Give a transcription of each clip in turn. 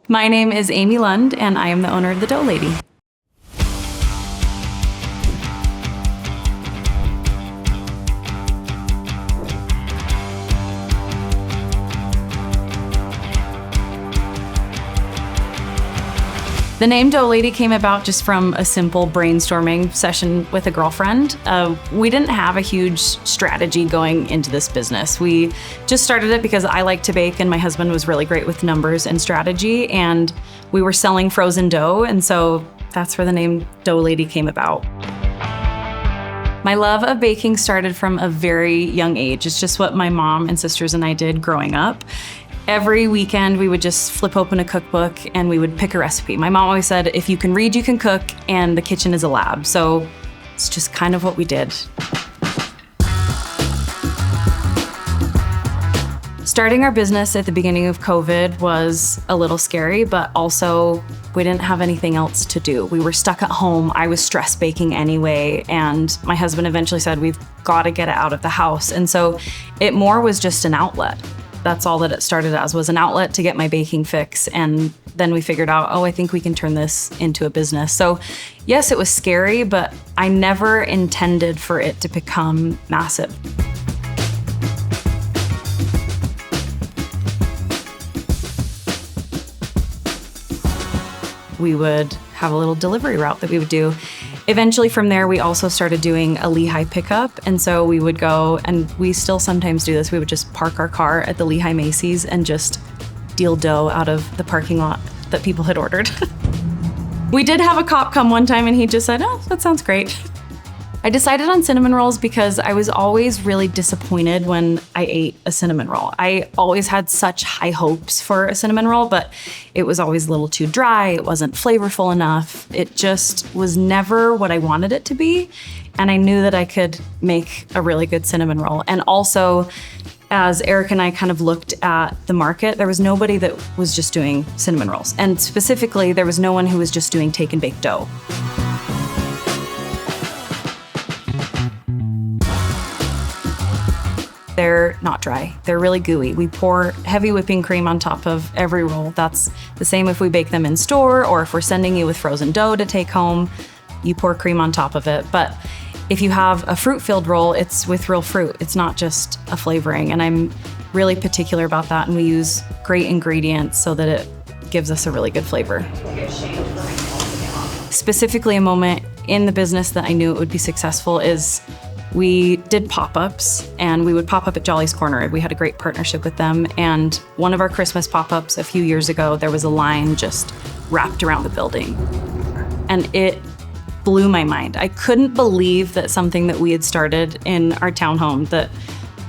My name is Amy Lund, and I am the owner of the Dough Lady. The name Dough Lady came about just from a simple brainstorming session with a girlfriend. We didn't have a huge strategy going into this business. We just started it because I like to bake and my husband was really great with numbers and strategy, and we were selling frozen dough, and so that's where the name Dough Lady came about. My love of baking started from a very young age. It's just what my mom and sisters and I did growing up. Every weekend, we would just flip open a cookbook and we would pick a recipe. My mom always said, if you can read, you can cook, and the kitchen is a lab. So it's just kind of what we did. Starting our business at the beginning of COVID was a little scary, but also we didn't have anything else to do. We were stuck at home. I was stress baking anyway, and my husband eventually said, we've got to get it out of the house. And so it more was just an outlet. That's all that it started as, was an outlet to get my baking fix. And then we figured out, I think we can turn this into a business. So yes, it was scary, but I never intended for it to become massive. We would have a little delivery route that we would do. Eventually from there, we also started doing a Lehigh pickup. And so we would go, and we still sometimes do this, we would just park our car at the Lehigh Macy's and just deal dough out of the parking lot that people had ordered. We did have a cop come one time and he just said, that sounds great. I decided on cinnamon rolls because I was always really disappointed when I ate a cinnamon roll. I always had such high hopes for a cinnamon roll, but it was always a little too dry. It wasn't flavorful enough. It just was never what I wanted it to be. And I knew that I could make a really good cinnamon roll. And also, as Eric and I kind of looked at the market, there was nobody that was just doing cinnamon rolls. And specifically, there was no one who was just doing take and bake dough. They're not dry. They're really gooey. We pour heavy whipping cream on top of every roll. That's the same if we bake them in store or if we're sending you with frozen dough to take home, you pour cream on top of it. But if you have a fruit-filled roll, it's with real fruit. It's not just a flavoring. And I'm really particular about that. And we use great ingredients so that it gives us a really good flavor. Specifically, a moment in the business that I knew it would be successful is we did pop-ups, and we would pop up at Jolly's Corner. We had a great partnership with them, and one of our Christmas pop-ups a few years ago, there was a line just wrapped around the building, and it blew my mind. I couldn't believe that something that we had started in our townhome, that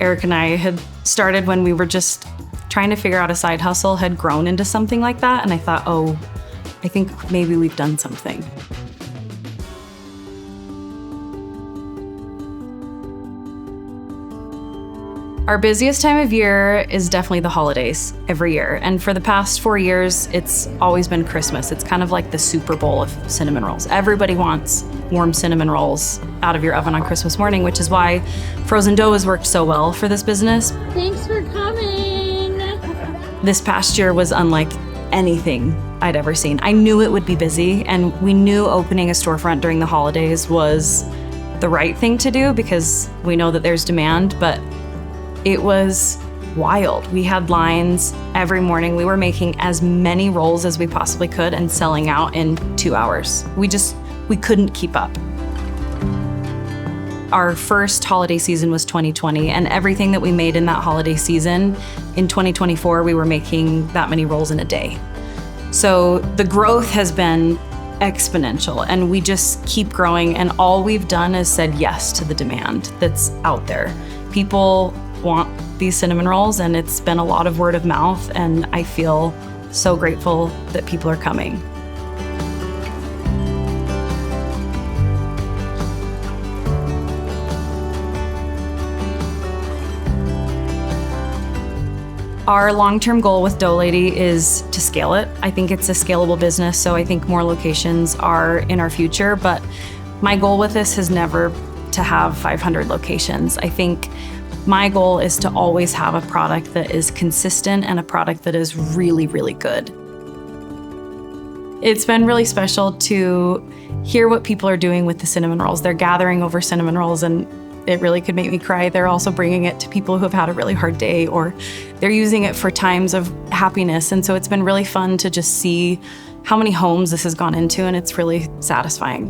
Eric and I had started when we were just trying to figure out a side hustle, had grown into something like that, and I thought, I think maybe we've done something. Our busiest time of year is definitely the holidays every year. And for the past 4 years, it's always been Christmas. It's kind of like the Super Bowl of cinnamon rolls. Everybody wants warm cinnamon rolls out of your oven on Christmas morning, which is why frozen dough has worked so well for this business. Thanks for coming. This past year was unlike anything I'd ever seen. I knew it would be busy, and we knew opening a storefront during the holidays was the right thing to do because we know that there's demand, but it was wild. We had lines every morning. We were making as many rolls as we possibly could and selling out in 2 hours. We couldn't keep up. Our first holiday season was 2020, and everything that we made in that holiday season, in 2024, we were making that many rolls in a day. So the growth has been exponential, and we just keep growing, and all we've done is said yes to the demand that's out there. People want these cinnamon rolls, and it's been a lot of word of mouth, and I feel so grateful that people are coming. Our long-term goal with Dough Lady is to scale it. I think it's a scalable business, so I think more locations are in our future, but my goal with this has never to have 500 locations. I think my goal is to always have a product that is consistent and a product that is really, really good. It's been really special to hear what people are doing with the cinnamon rolls. They're gathering over cinnamon rolls, and it really could make me cry. They're also bringing it to people who have had a really hard day, or they're using it for times of happiness. And so it's been really fun to just see how many homes this has gone into, and it's really satisfying.